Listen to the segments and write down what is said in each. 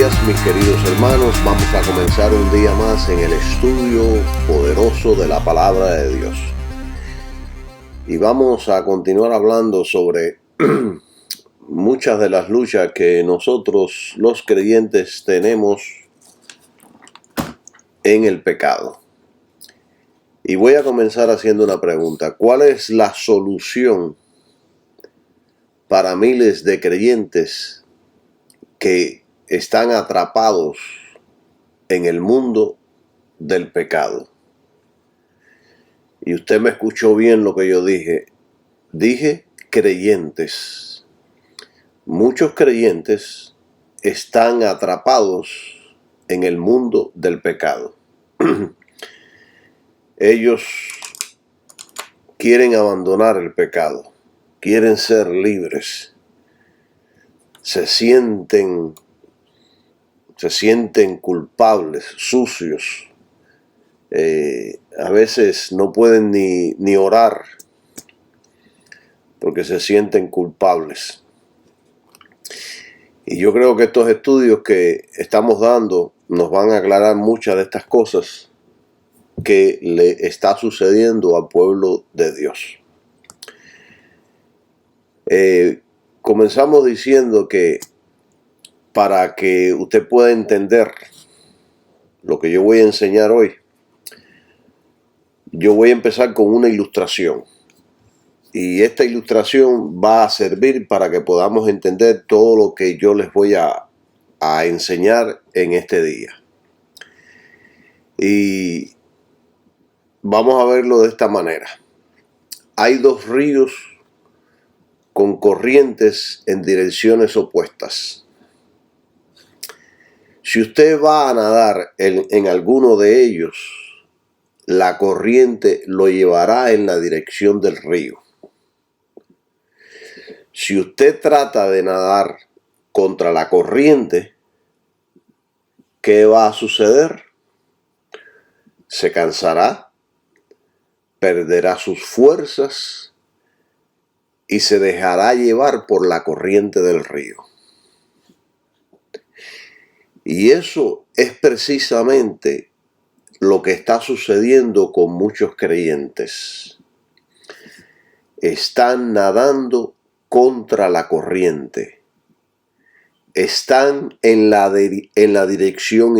días, mis queridos hermanos. Vamos a comenzar un día más en el estudio poderoso de la palabra de Dios. Y vamos a continuar hablando sobre muchas de las luchas que nosotros los creyentes tenemos en el pecado. Y voy a comenzar haciendo una pregunta. ¿Cuál es la solución para miles de creyentes que están atrapados en el mundo del pecado? Y usted me escuchó bien lo que yo dije. Dije creyentes. Muchos creyentes están atrapados en el mundo del pecado. Ellos quieren abandonar el pecado, quieren ser libres, se sienten culpables, sucios. A veces no pueden ni orar porque se sienten culpables. Y yo creo que estos estudios que estamos dando nos van a aclarar muchas de estas cosas que le está sucediendo al pueblo de Dios. Comenzamos diciendo que para que usted pueda entender lo que yo voy a enseñar hoy, yo voy a empezar con una ilustración. Y esta ilustración va a servir para que podamos entender todo lo que yo les voy a enseñar en este día. Y vamos a verlo de esta manera. Hay dos ríos con corrientes en direcciones opuestas. Si usted va a nadar en alguno de ellos, la corriente lo llevará en la dirección del río. Si usted trata de nadar contra la corriente, ¿qué va a suceder? Se cansará, perderá sus fuerzas y se dejará llevar por la corriente del río. Y eso es precisamente lo que está sucediendo con muchos creyentes. Están nadando contra la corriente. Están en la dirección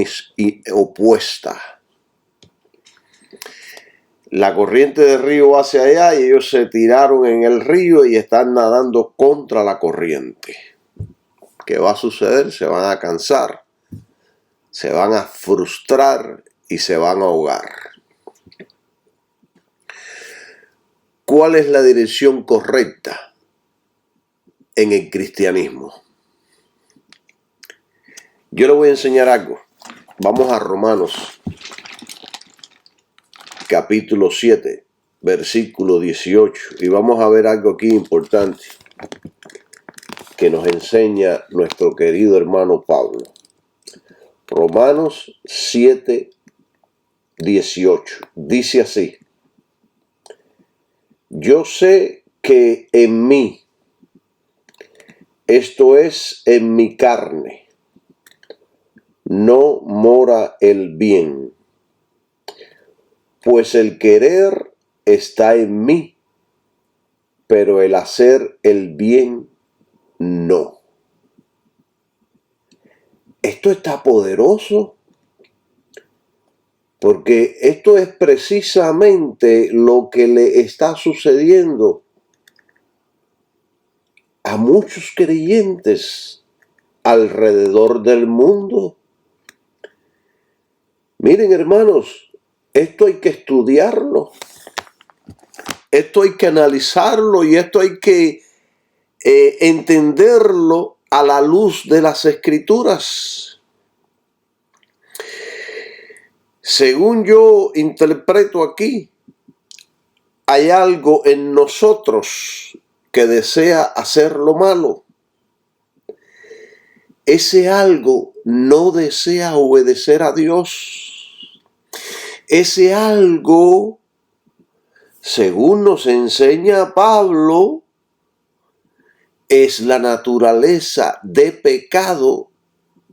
opuesta. La corriente del río va hacia allá y ellos se tiraron en el río y están nadando contra la corriente. ¿Qué va a suceder? Se van a cansar, se van a frustrar y se van a ahogar. ¿Cuál es la dirección correcta en el cristianismo? Yo le voy a enseñar algo. Vamos a Romanos, capítulo 7, versículo 18. Y vamos a ver algo aquí importante que nos enseña nuestro querido hermano Pablo. Romanos 7, 18. Dice así: yo sé que en mí, esto es en mi carne, no mora el bien, pues el querer está en mí, pero el hacer el bien no. Esto está poderoso, porque esto es precisamente lo que le está sucediendo a muchos creyentes alrededor del mundo. Miren, hermanos, esto hay que estudiarlo, esto hay que analizarlo y esto hay que entenderlo a la luz de las Escrituras. Según yo interpreto aquí, hay algo en nosotros que desea hacer lo malo. Ese algo no desea obedecer a Dios. Ese algo, según nos enseña Pablo, es la naturaleza de pecado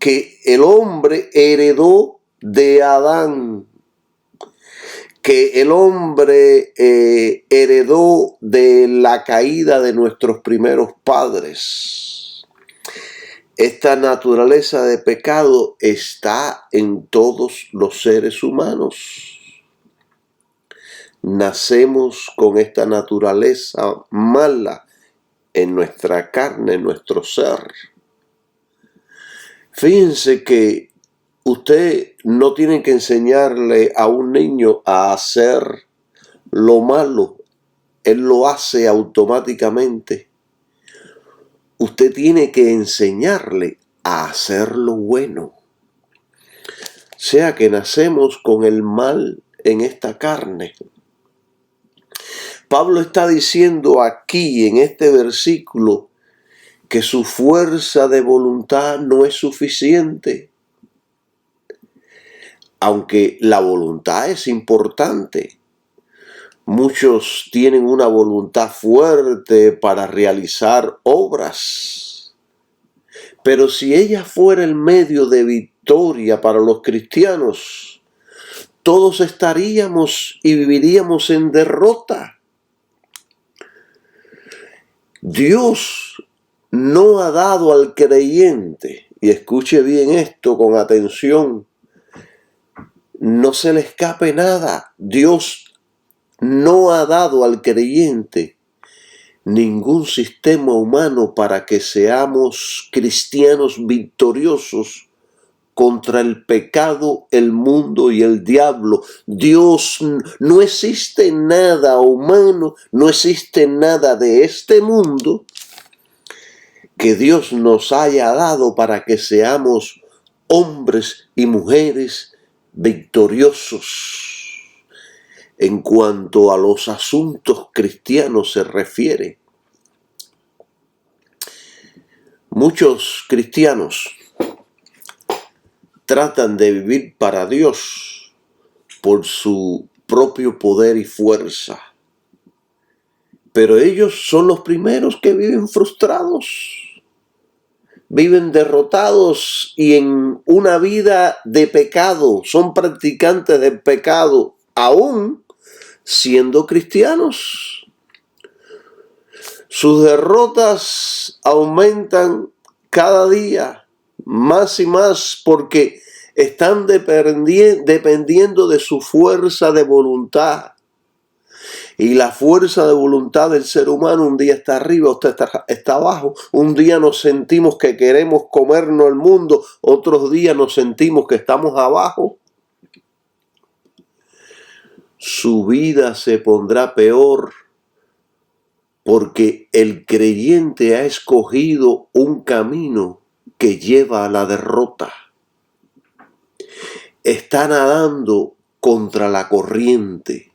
que el hombre heredó de Adán, que el hombre heredó de la caída de nuestros primeros padres. Esta naturaleza de pecado está en todos los seres humanos. Nacemos con esta naturaleza mala en nuestra carne, en nuestro ser. Fíjense que usted no tiene que enseñarle a un niño a hacer lo malo. Él lo hace automáticamente. Usted tiene que enseñarle a hacer lo bueno. O sea que nacemos con el mal en esta carne. Pablo está diciendo aquí en este versículo que su fuerza de voluntad no es suficiente. Aunque la voluntad es importante. Muchos tienen una voluntad fuerte para realizar obras. Pero si ella fuera el medio de victoria para los cristianos, todos estaríamos y viviríamos en derrota. Dios no ha dado al creyente, y escuche bien esto con atención, no se le escape nada. Dios no ha dado al creyente ningún sistema humano para que seamos cristianos victoriosos contra el pecado, el mundo y el diablo. Dios, no existe nada humano, no existe nada de este mundo que Dios nos haya dado para que seamos hombres y mujeres victoriosos. En cuanto a los asuntos cristianos se refiere, muchos cristianos tratan de vivir para Dios por su propio poder y fuerza. Pero ellos son los primeros que viven frustrados, viven derrotados y en una vida de pecado, son practicantes del pecado, aún siendo cristianos. Sus derrotas aumentan cada día más y más porque están dependiendo de su fuerza de voluntad. Y la fuerza de voluntad del ser humano un día está arriba, usted está abajo. Un día nos sentimos que queremos comernos el mundo, otros días nos sentimos que estamos abajo. Su vida se pondrá peor porque el creyente ha escogido un camino que lleva a la derrota. Está nadando contra la corriente.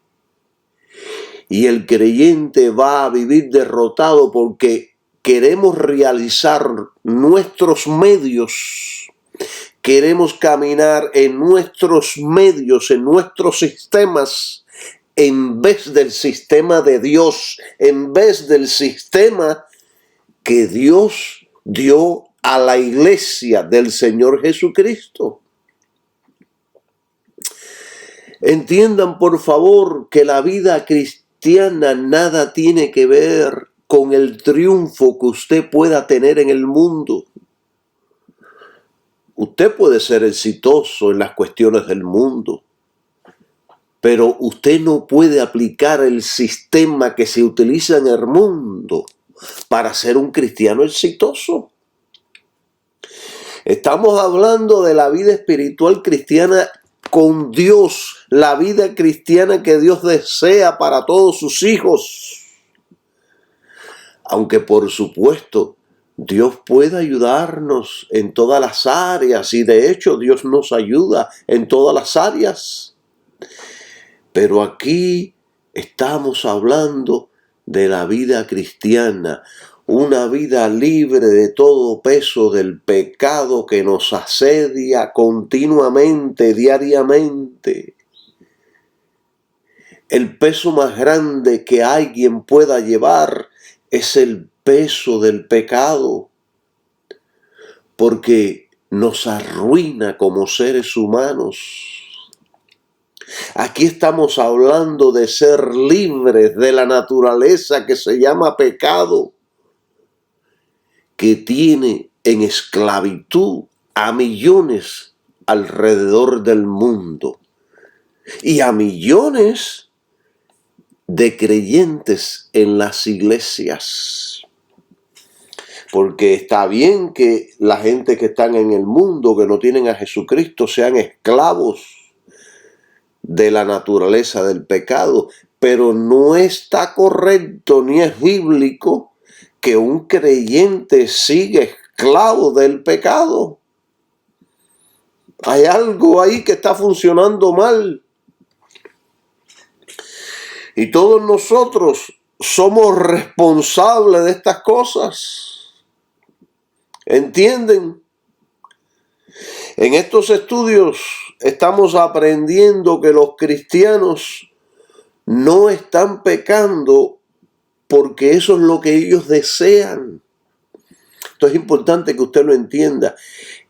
Y el creyente va a vivir derrotado porque queremos realizar nuestros medios. Queremos caminar en nuestros medios, en nuestros sistemas, en vez del sistema de Dios, en vez del sistema que Dios dio a la iglesia del Señor Jesucristo. Entiendan por favor que la vida cristiana nada tiene que ver con el triunfo que usted pueda tener en el mundo. Usted puede ser exitoso en las cuestiones del mundo, pero usted no puede aplicar el sistema que se utiliza en el mundo para ser un cristiano exitoso. Estamos hablando de la vida espiritual cristiana con Dios, la vida cristiana que Dios desea para todos sus hijos. Aunque por supuesto Dios puede ayudarnos en todas las áreas y de hecho Dios nos ayuda en todas las áreas. Pero aquí estamos hablando de la vida cristiana, una vida libre de todo peso del pecado que nos asedia continuamente, diariamente. El peso más grande que alguien pueda llevar es el peso del pecado, porque nos arruina como seres humanos. Aquí estamos hablando de ser libres de la naturaleza que se llama pecado, que tiene en esclavitud a millones alrededor del mundo y a millones de creyentes en las iglesias. Porque está bien que la gente que están en el mundo, que no tienen a Jesucristo, sean esclavos de la naturaleza del pecado, pero no está correcto ni es bíblico que un creyente siga esclavo del pecado. Hay algo ahí que está funcionando mal. Y todos nosotros somos responsables de estas cosas. ¿Entienden? En estos estudios estamos aprendiendo que los cristianos no están pecando porque eso es lo que ellos desean. Esto es importante que usted lo entienda.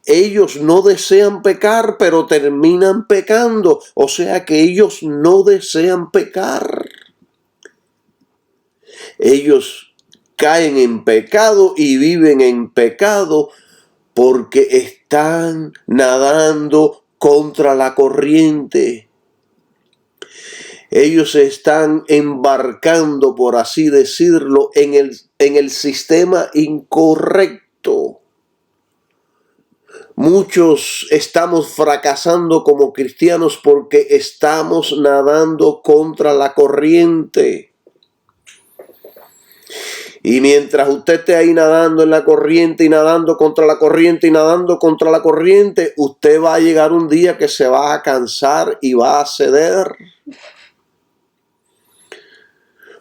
Ellos no desean pecar, pero terminan pecando. O sea que ellos no desean pecar. Ellos caen en pecado y viven en pecado porque están nadando contra la corriente. Ellos se están embarcando, por así decirlo, en el sistema incorrecto. Muchos estamos fracasando como cristianos porque estamos nadando contra la corriente. Y mientras usted esté ahí nadando en la corriente y nadando contra la corriente y nadando contra la corriente, usted va a llegar un día que se va a cansar y va a ceder.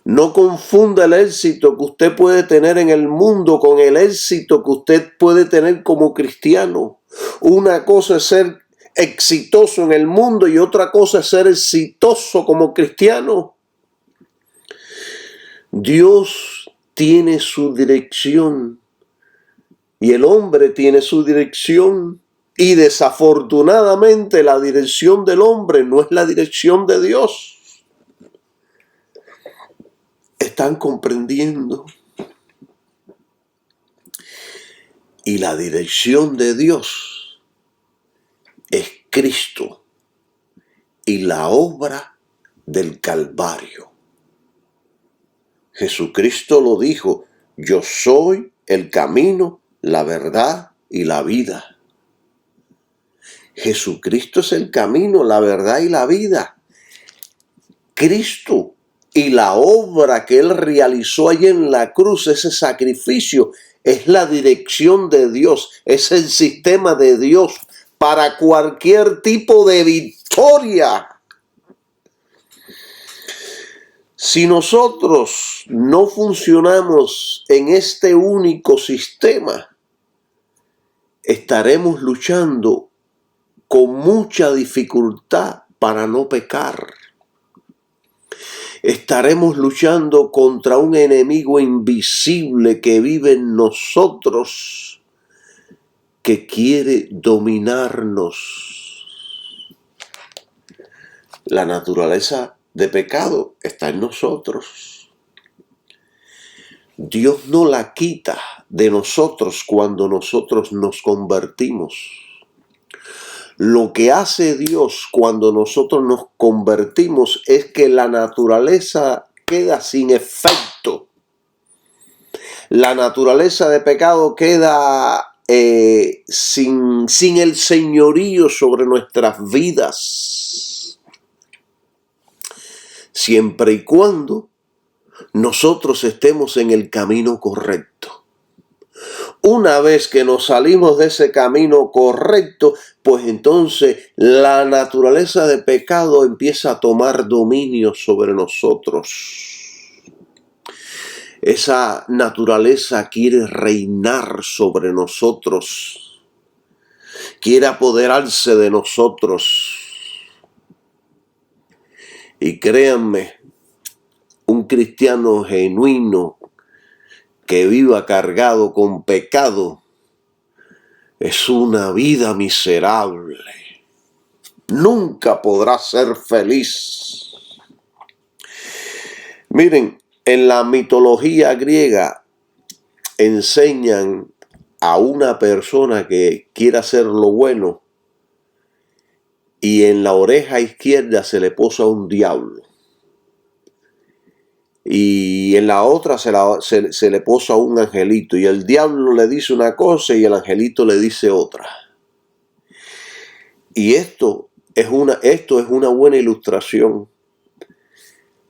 No confunda el éxito que usted puede tener en el mundo con el éxito que usted puede tener como cristiano. Una cosa es ser exitoso en el mundo y otra cosa es ser exitoso como cristiano. Dios tiene su dirección y el hombre tiene su dirección, y desafortunadamente la dirección del hombre no es la dirección de Dios. ¿Están comprendiendo? Y la dirección de Dios es Cristo y la obra del Calvario. Jesucristo lo dijo: yo soy el camino, la verdad y la vida. Jesucristo es el camino, la verdad y la vida. Cristo y la obra que Él realizó allí en la cruz, ese sacrificio, es la dirección de Dios, es el sistema de Dios para cualquier tipo de victoria. Si nosotros no funcionamos en este único sistema, estaremos luchando con mucha dificultad para no pecar. Estaremos luchando contra un enemigo invisible que vive en nosotros, que quiere dominarnos. La naturaleza de pecado está en nosotros. Dios no la quita de nosotros cuando nosotros nos convertimos. Lo que hace Dios cuando nosotros nos convertimos es que la naturaleza queda sin efecto. La naturaleza de pecado queda sin el señorío sobre nuestras vidas. Siempre y cuando nosotros estemos en el camino correcto. Una vez que nos salimos de ese camino correcto, pues entonces la naturaleza de pecado empieza a tomar dominio sobre nosotros. Esa naturaleza quiere reinar sobre nosotros, quiere apoderarse de nosotros. Y créanme, un cristiano genuino que viva cargado con pecado es una vida miserable. Nunca podrá ser feliz. Miren, en la mitología griega enseñan a una persona que quiere hacer lo bueno y en la oreja izquierda se le posa un diablo y en la otra se le posa un angelito, y el diablo le dice una cosa y el angelito le dice otra. Y esto es una buena ilustración.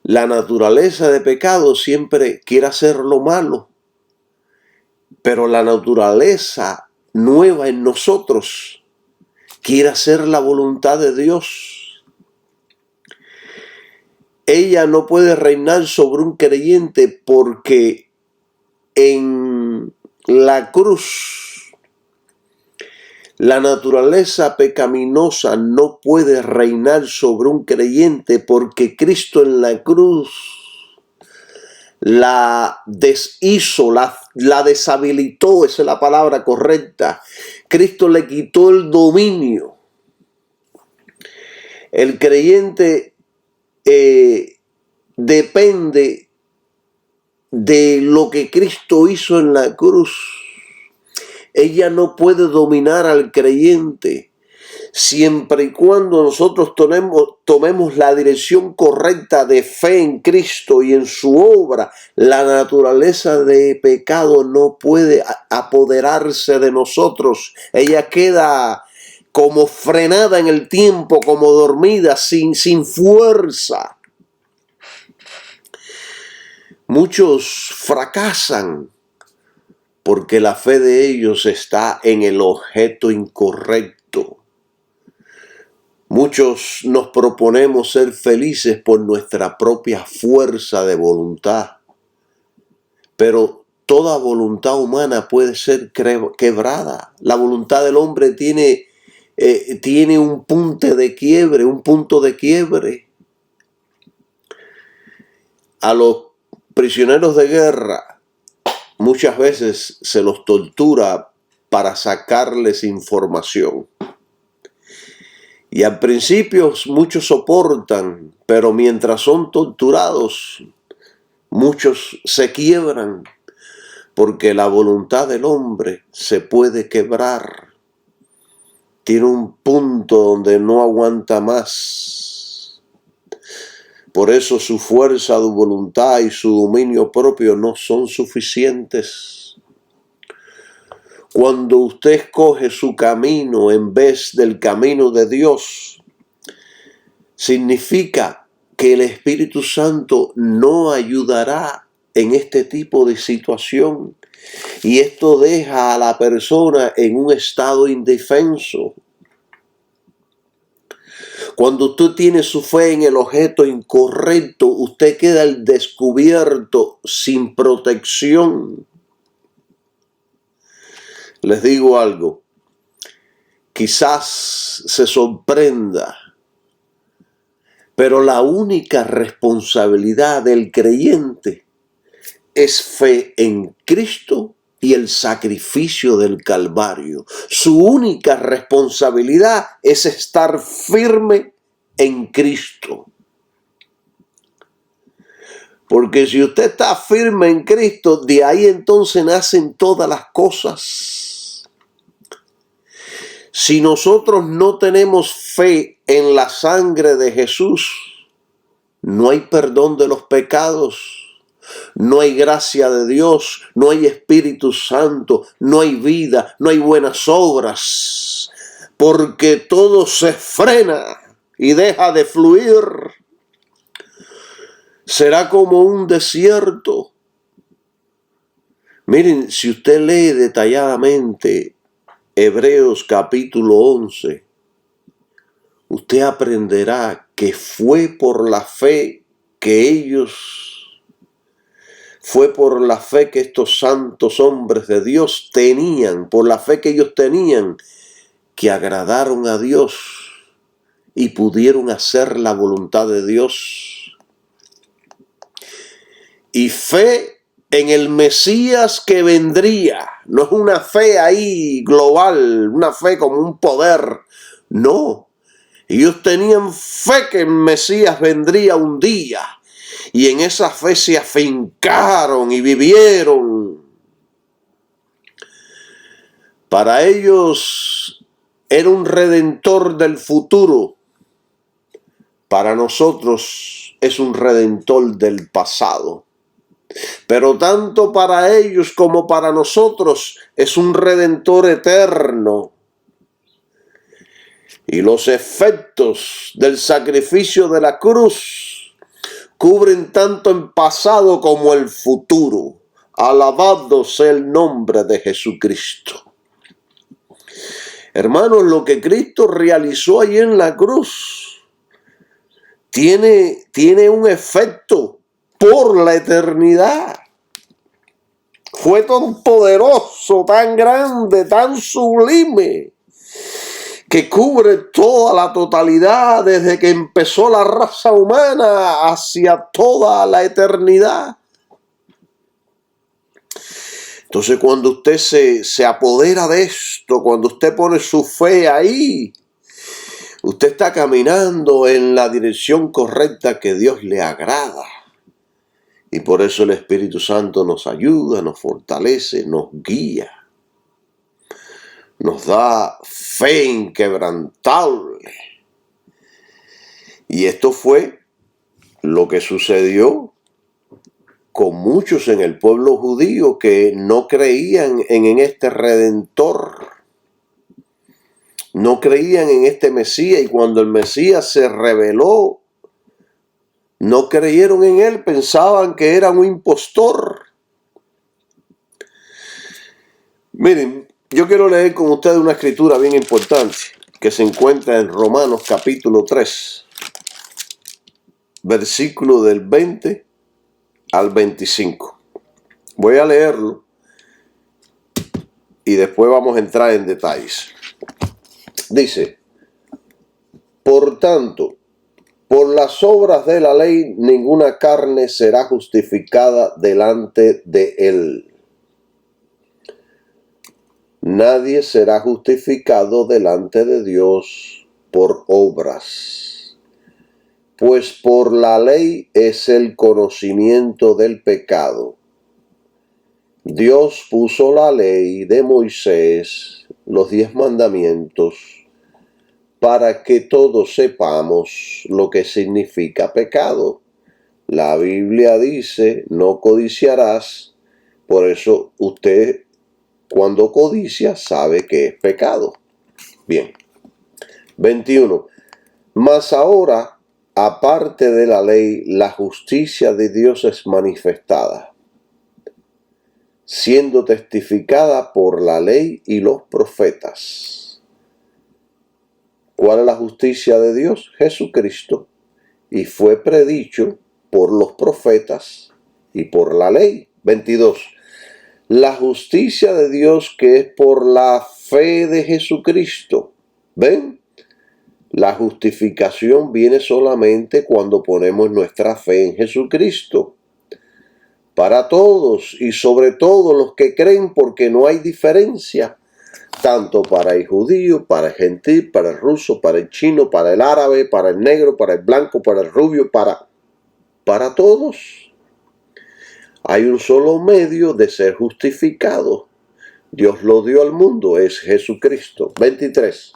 La naturaleza de pecado siempre quiere hacer lo malo, pero la naturaleza nueva en nosotros quiere hacer la voluntad de Dios. Ella no puede reinar sobre un creyente porque en la cruz la naturaleza pecaminosa no puede reinar sobre un creyente, porque Cristo en la cruz la deshizo, la deshabilitó, esa es la palabra correcta. Cristo le quitó el dominio. El creyente depende de lo que Cristo hizo en la cruz. Ella no puede dominar al creyente siempre y cuando nosotros tomemos la dirección correcta de fe en Cristo y en su obra. La naturaleza de pecado no puede apoderarse de nosotros. Ella queda como frenada en el tiempo, como dormida, sin fuerza. Muchos fracasan porque la fe de ellos está en el objeto incorrecto. Muchos nos proponemos ser felices por nuestra propia fuerza de voluntad, pero toda voluntad humana puede ser quebrada. La voluntad del hombre tiene un punto de quiebre, A los prisioneros de guerra muchas veces se los tortura para sacarles información. Y al principio muchos soportan, pero mientras son torturados, muchos se quiebran, porque la voluntad del hombre se puede quebrar. Tiene un punto donde no aguanta más. Por eso su fuerza de voluntad y su dominio propio no son suficientes. Cuando usted escoge su camino en vez del camino de Dios, significa que el Espíritu Santo no ayudará en este tipo de situación. Y esto deja a la persona en un estado indefenso. Cuando usted tiene su fe en el objeto incorrecto, usted queda al descubierto, sin protección. Les digo algo, quizás se sorprenda, pero la única responsabilidad del creyente es fe en Cristo y el sacrificio del Calvario. Su única responsabilidad es estar firme en Cristo. Porque si usted está firme en Cristo, de ahí entonces nacen todas las cosas. Si nosotros no tenemos fe en la sangre de Jesús, no hay perdón de los pecados, no hay gracia de Dios, no hay Espíritu Santo, no hay vida, no hay buenas obras, porque todo se frena y deja de fluir. Será como un desierto. Miren, si usted lee detalladamente Hebreos capítulo 11, usted aprenderá que fue por la fe que estos santos hombres de Dios tenían, por la fe que ellos tenían, que agradaron a Dios y pudieron hacer la voluntad de Dios. Y fe en el Mesías que vendría. No es una fe ahí global, una fe como un poder. No. Ellos tenían fe que el Mesías vendría un día. Y en esa fe se afincaron y vivieron. Para ellos era un redentor del futuro. Para nosotros es un redentor del pasado. Pero tanto para ellos como para nosotros es un redentor eterno. Y los efectos del sacrificio de la cruz cubren tanto el pasado como el futuro. Alabado sea el nombre de Jesucristo. Hermanos, lo que Cristo realizó allí en la cruz tiene un efecto por la eternidad. Fue tan poderoso, tan grande, tan sublime, que cubre toda la totalidad desde que empezó la raza humana hacia toda la eternidad. Entonces, cuando usted se apodera de esto, cuando usted pone su fe ahí, usted está caminando en la dirección correcta que Dios le agrada. Y por eso el Espíritu Santo nos ayuda, nos fortalece, nos guía. Nos da fe inquebrantable. Y esto fue lo que sucedió con muchos en el pueblo judío que no creían en este Redentor. No creían en este Mesías, y cuando el Mesías se reveló, no creyeron en él, pensaban que era un impostor. Miren, yo quiero leer con ustedes una escritura bien importante que se encuentra en Romanos capítulo 3, versículo del 20 al 25. Voy a leerlo y después vamos a entrar en detalles. Dice: por tanto, por las obras de la ley ninguna carne será justificada delante de él. Nadie será justificado delante de Dios por obras, pues por la ley es el conocimiento del pecado. Dios puso la ley de Moisés, los 10 mandamientos, para que todos sepamos lo que significa pecado. La Biblia dice, no codiciarás, por eso usted cuando codicia sabe que es pecado. Bien. 21. Mas ahora, aparte de la ley, la justicia de Dios es manifestada, siendo testificada por la ley y los profetas. ¿Cuál es la justicia de Dios? Jesucristo. Y fue predicho por los profetas y por la ley. 22. La justicia de Dios que es por la fe de Jesucristo. ¿Ven? La justificación viene solamente cuando ponemos nuestra fe en Jesucristo. Para todos y sobre todo los que creen, porque no hay diferencia. Tanto para el judío, para el gentil, para el ruso, para el chino, para el árabe, para el negro, para el blanco, para el rubio, para todos. Hay un solo medio de ser justificado. Dios lo dio al mundo, es Jesucristo. 23.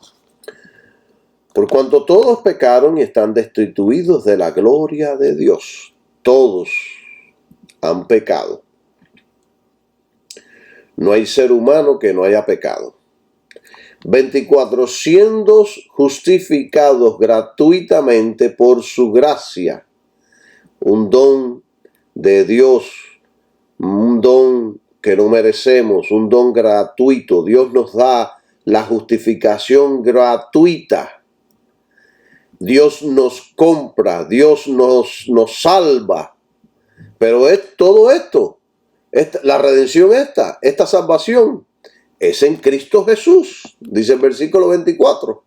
Por cuanto todos pecaron y están destituidos de la gloria de Dios. Todos han pecado. No hay ser humano que no haya pecado. 24. Siendo justificados gratuitamente por su gracia. Un don de Dios, un don que no merecemos, un don gratuito. Dios nos da la justificación gratuita. Dios nos compra, Dios nos salva. Pero es todo esto, la redención esta salvación, es en Cristo Jesús, dice el versículo 24. O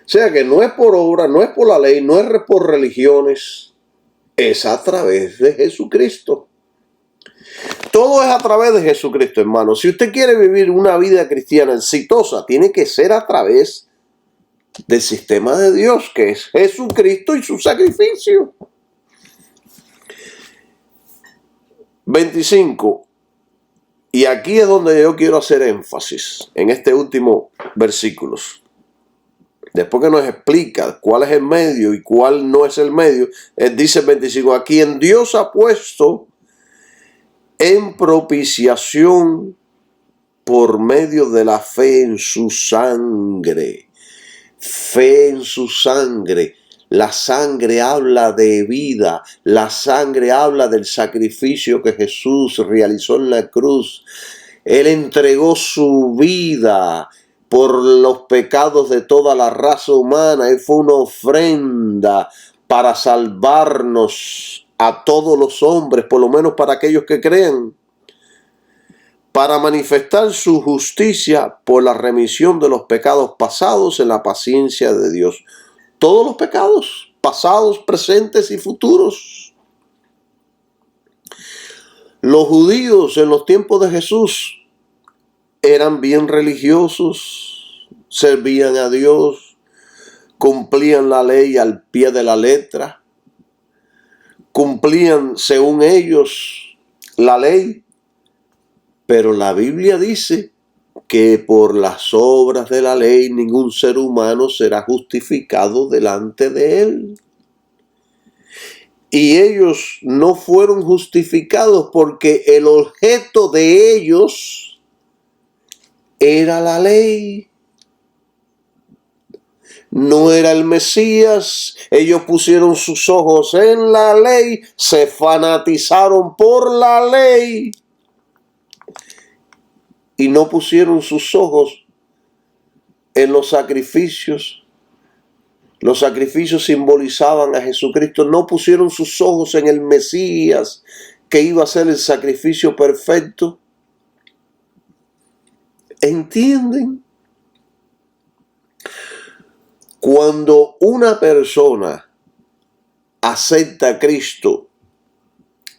sea que no es por obra, no es por la ley, no es por religiones, es a través de Jesucristo. Todo es a través de Jesucristo, hermano. Si usted quiere vivir una vida cristiana exitosa, tiene que ser a través del sistema de Dios, que es Jesucristo y su sacrificio. 25. Y aquí es donde yo quiero hacer énfasis, en este último versículo. Después que nos explica cuál es el medio y cuál no es el medio, él dice el 25, a quien Dios ha puesto en propiciación por medio de la fe en su sangre. Fe en su sangre. La sangre habla de vida. La sangre habla del sacrificio que Jesús realizó en la cruz. Él entregó su vida por los pecados de toda la raza humana. Él fue una ofrenda para salvarnos a todos los hombres, por lo menos para aquellos que crean, para manifestar su justicia por la remisión de los pecados pasados en la paciencia de Dios. Todos los pecados, pasados, presentes y futuros. Los judíos en los tiempos de Jesús eran bien religiosos, servían a Dios, cumplían la ley al pie de la letra, cumplían según ellos la ley, pero la Biblia dice que por las obras de la ley ningún ser humano será justificado delante de él. Y ellos no fueron justificados porque el objeto de ellos era la ley. No era el Mesías. Ellos pusieron sus ojos en la ley, se fanatizaron por la ley y no pusieron sus ojos en los sacrificios. Los sacrificios simbolizaban a Jesucristo. No pusieron sus ojos en el Mesías, que iba a ser el sacrificio perfecto. ¿Entienden? Cuando una persona acepta a Cristo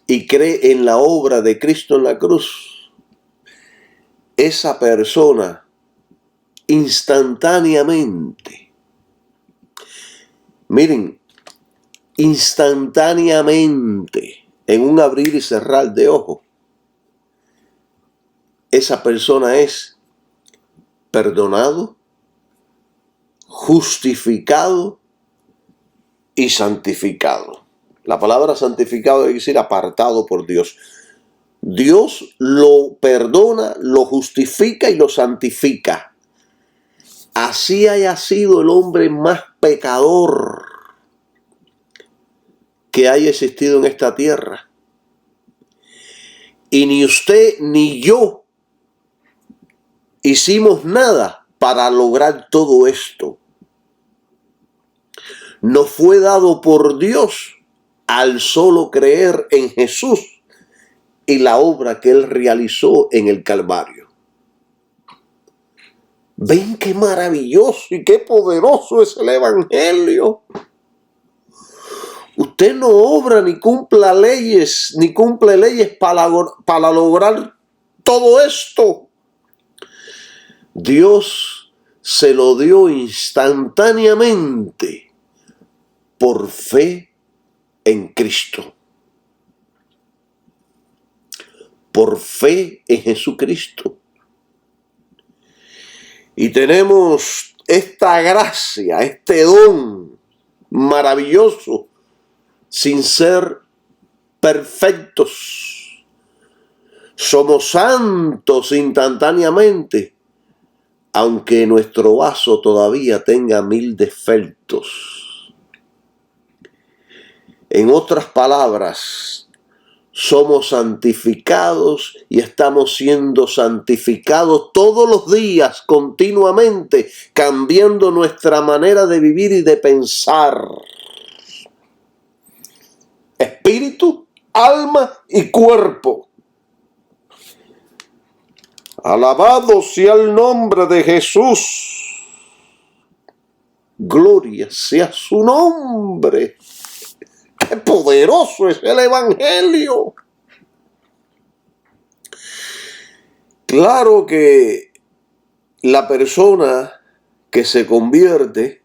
y cree en la obra de Cristo en la cruz, esa persona instantáneamente, miren, instantáneamente, en un abrir y cerrar de ojos, esa persona es perdonado, justificado y santificado. La palabra santificado quiere decir apartado por Dios. Dios lo perdona, lo justifica y lo santifica. Así haya sido el hombre más pecador que haya existido en esta tierra. Y ni usted ni yo hicimos nada para lograr todo esto. Nos fue dado por Dios al solo creer en Jesús y la obra que Él realizó en el Calvario. ¿Ven qué maravilloso y qué poderoso es el Evangelio? Usted no obra ni cumple leyes para lograr todo esto. Dios se lo dio instantáneamente por fe en Cristo. Por fe en Jesucristo. Y tenemos esta gracia, este don maravilloso, sin ser perfectos. Somos santos instantáneamente, aunque nuestro vaso todavía tenga 1000 defectos. En otras palabras, somos santificados y estamos siendo santificados todos los días, continuamente, cambiando nuestra manera de vivir y de pensar. Espíritu, alma y cuerpo. Alabado sea el nombre de Jesús. Gloria sea su nombre. ¡Qué poderoso es el Evangelio! Claro que la persona que se convierte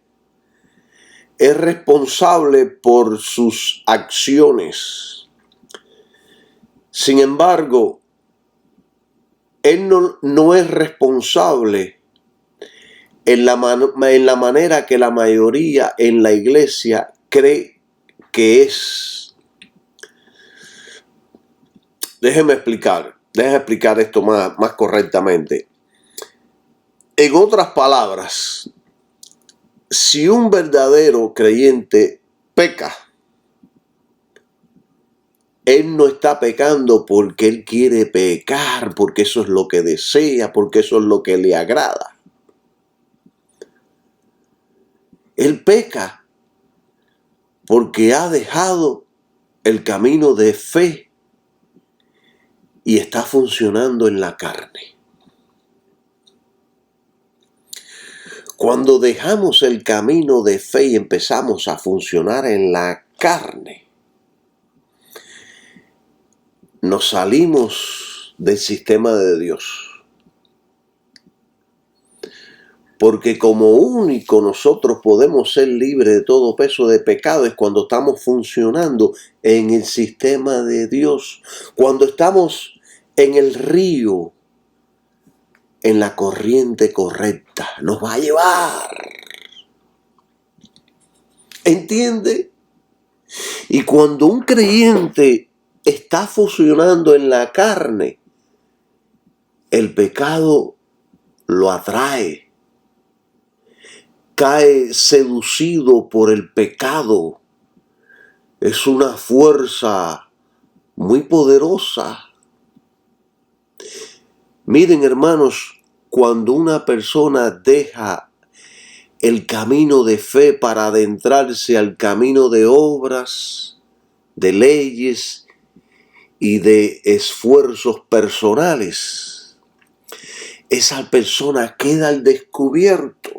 es responsable por sus acciones. Sin embargo, él no es responsable en la manera que la mayoría en la iglesia cree que es. Déjeme explicar esto más correctamente. En otras palabras, si un verdadero creyente peca, él no está pecando porque él quiere pecar, porque eso es lo que desea, porque eso es lo que le agrada. Él peca porque ha dejado el camino de fe y está funcionando en la carne. Cuando dejamos el camino de fe y empezamos a funcionar en la carne, nos salimos del sistema de Dios. Porque como único nosotros podemos ser libres de todo peso de pecado es cuando estamos funcionando en el sistema de Dios. Cuando estamos en el río, en la corriente correcta, nos va a llevar. ¿Entiende? Y cuando un creyente está funcionando en la carne, el pecado lo atrae. Cae seducido por el pecado. Es una fuerza muy poderosa. Miren, hermanos, cuando una persona deja el camino de fe para adentrarse al camino de obras, de leyes y de esfuerzos personales, esa persona queda al descubierto.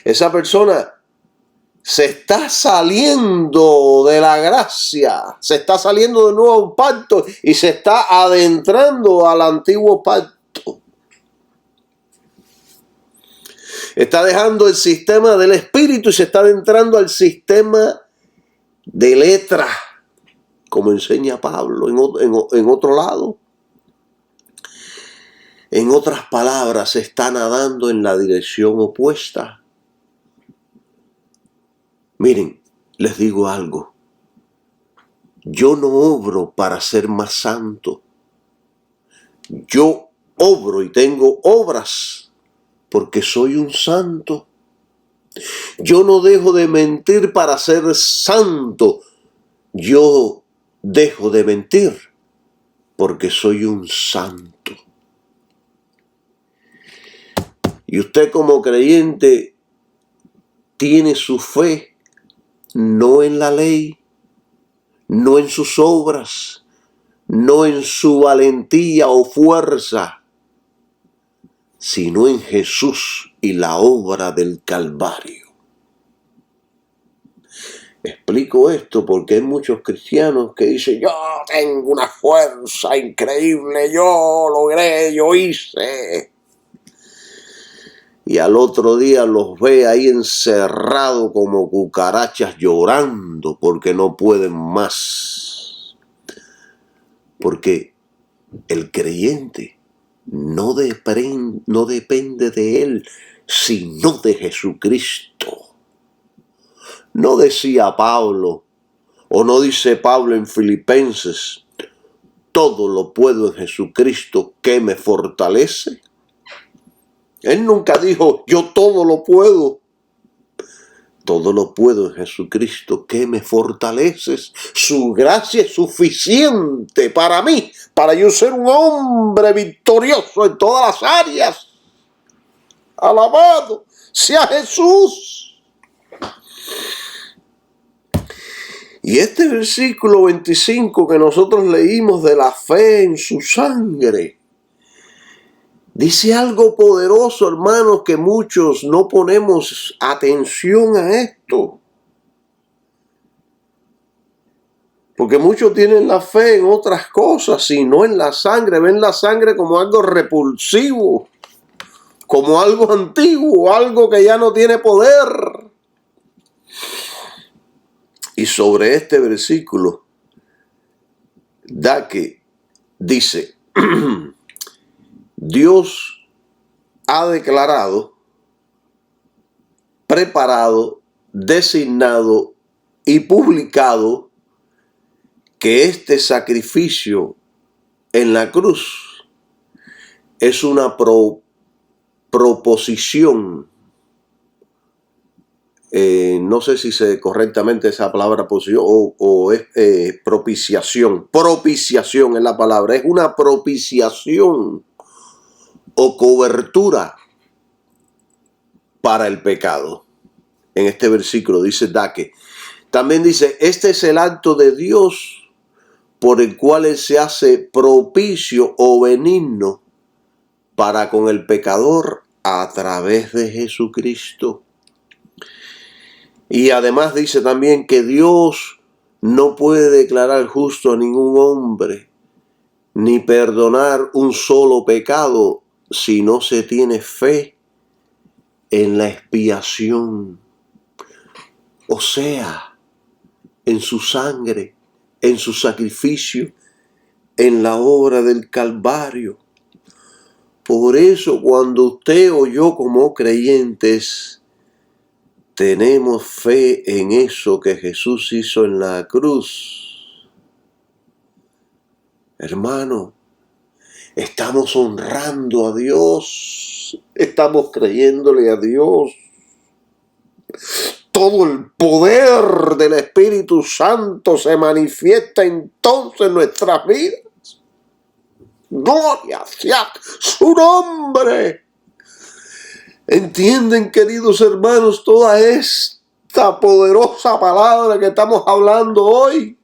Esa persona se está saliendo de la gracia, se está saliendo del nuevo pacto y se está adentrando al antiguo pacto. Está dejando el sistema del espíritu y se está adentrando al sistema de letra, como enseña Pablo en otro lado. En otras palabras, se está nadando en la dirección opuesta. Miren, les digo algo. Yo no obro para ser más santo. Yo obro y tengo obras porque soy un santo. Yo no dejo de mentir para ser santo. Yo dejo de mentir porque soy un santo. Y usted como creyente tiene su fe no en la ley, no en sus obras, no en su valentía o fuerza, sino en Jesús y la obra del Calvario. Explico esto porque hay muchos cristianos que dicen, yo tengo una fuerza increíble, yo logré, yo hice. Y al otro día los ve ahí encerrados como cucarachas llorando porque no pueden más. Porque el creyente no depende de él, sino de Jesucristo. No decía Pablo, o no dice Pablo en Filipenses, todo lo puedo en Jesucristo que me fortalece. Él nunca dijo, yo todo lo puedo. Todo lo puedo en Jesucristo que me fortaleces. Su gracia es suficiente para mí, para yo ser un hombre victorioso en todas las áreas. Alabado sea Jesús. Y este versículo 25 que nosotros leímos de la fe en su sangre, dice algo poderoso, hermanos, que muchos no ponemos atención a esto. Porque muchos tienen la fe en otras cosas y no en la sangre. Ven la sangre como algo repulsivo, como algo antiguo, algo que ya no tiene poder. Y sobre este versículo, Dake dice, Dios ha declarado, preparado, designado y publicado que este sacrificio en la cruz es una proposición. No sé si se correctamente esa palabra posición o es propiciación. Propiciación es la palabra. Es una propiciación o cobertura para el pecado. En este versículo dice Dake. También dice, este es el acto de Dios por el cual Él se hace propicio o benigno para con el pecador a través de Jesucristo. Y además dice también que Dios no puede declarar justo a ningún hombre, ni perdonar un solo pecado si no se tiene fe en la expiación. O sea, en su sangre, en su sacrificio, en la obra del Calvario. Por eso cuando usted o yo como creyentes tenemos fe en eso que Jesús hizo en la cruz, hermano, estamos honrando a Dios, estamos creyéndole a Dios. Todo el poder del Espíritu Santo se manifiesta entonces en nuestras vidas. Gloria sea su nombre. ¿Entienden, queridos hermanos, toda esta poderosa palabra que estamos hablando hoy?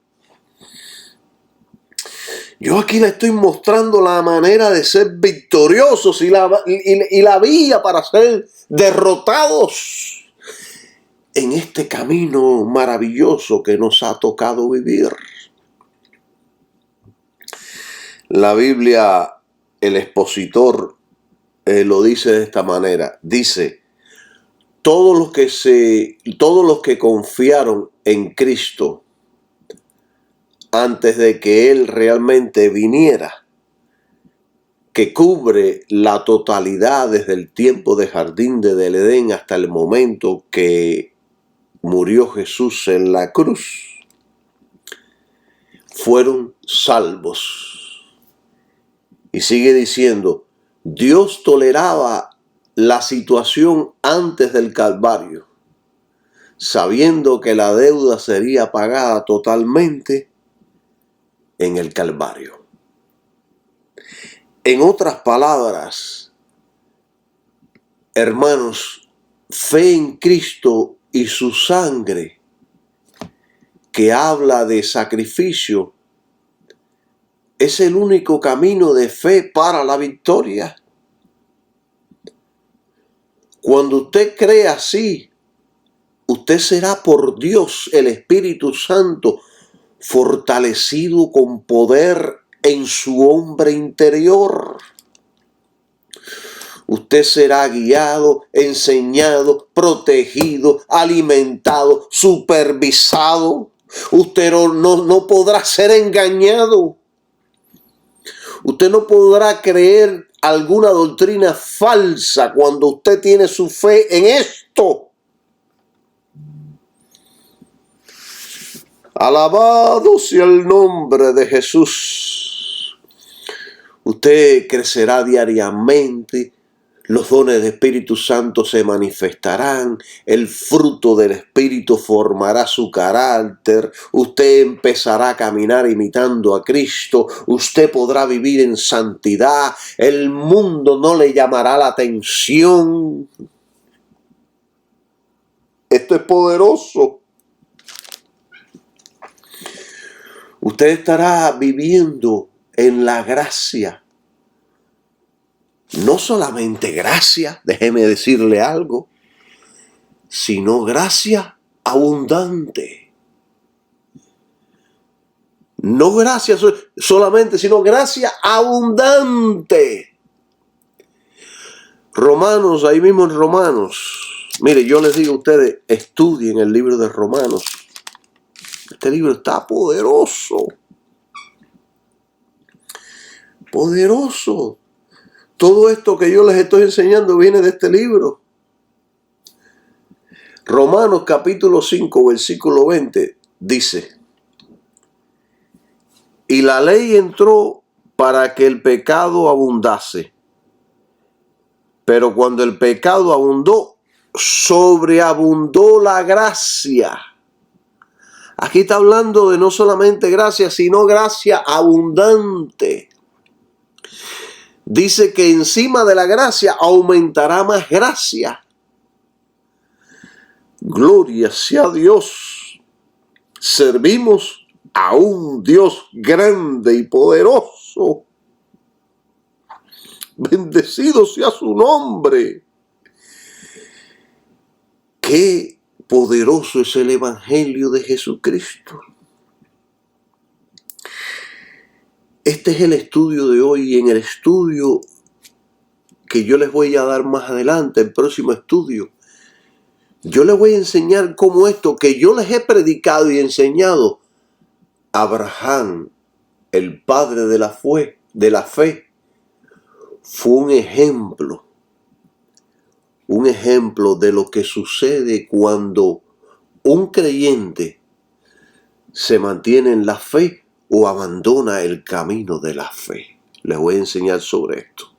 Yo aquí le estoy mostrando la manera de ser victoriosos y la vía para ser derrotados en este camino maravilloso que nos ha tocado vivir. La Biblia, el expositor lo dice de esta manera. Dice, todos los que confiaron en Cristo antes de que Él realmente viniera, que cubre la totalidad desde el tiempo de Jardín del Edén hasta el momento que murió Jesús en la cruz, fueron salvos. Y sigue diciendo, Dios toleraba la situación antes del Calvario, sabiendo que la deuda sería pagada totalmente en el Calvario. En otras palabras, hermanos, fe en Cristo y su sangre, que habla de sacrificio, es el único camino de fe para la victoria. Cuando usted cree así, usted será por Dios, el Espíritu Santo, fortalecido con poder en su hombre interior. Usted será guiado, enseñado, protegido, alimentado, supervisado. Usted no podrá ser engañado. Usted no podrá creer alguna doctrina falsa cuando usted tiene su fe en esto. Alabado sea el nombre de Jesús. Usted crecerá diariamente. Los dones del Espíritu Santo se manifestarán, el fruto del Espíritu formará su carácter, usted empezará a caminar imitando a Cristo, usted podrá vivir en santidad, el mundo no le llamará la atención. Esto es poderoso. Usted estará viviendo en la gracia. No solamente gracia, déjeme decirle algo, sino gracia abundante. No gracia solamente, sino gracia abundante. Romanos, ahí mismo en Romanos. Mire, yo les digo a ustedes, estudien el libro de Romanos. Este libro está poderoso. Poderoso. Todo esto que yo les estoy enseñando viene de este libro. Romanos capítulo 5, versículo 20, dice: y la ley entró para que el pecado abundase. Pero cuando el pecado abundó, sobreabundó la gracia. Aquí está hablando de no solamente gracia, sino gracia abundante. Dice que encima de la gracia aumentará más gracia. Gloria sea a Dios. Servimos a un Dios grande y poderoso. Bendecido sea su nombre. Qué poderoso es el Evangelio de Jesucristo. Este es el estudio de hoy, y en el estudio que yo les voy a dar más adelante, el próximo estudio, yo les voy a enseñar cómo esto que yo les he predicado y enseñado, Abraham, el padre de la fe, fue un ejemplo de lo que sucede cuando un creyente se mantiene en la fe o abandona el camino de la fe. Les voy a enseñar sobre esto.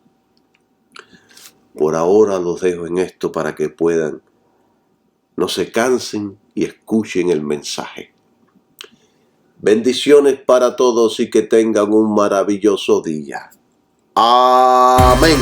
Por ahora los dejo en esto para que puedan, no se cansen y escuchen el mensaje. Bendiciones para todos y que tengan un maravilloso día. Amén.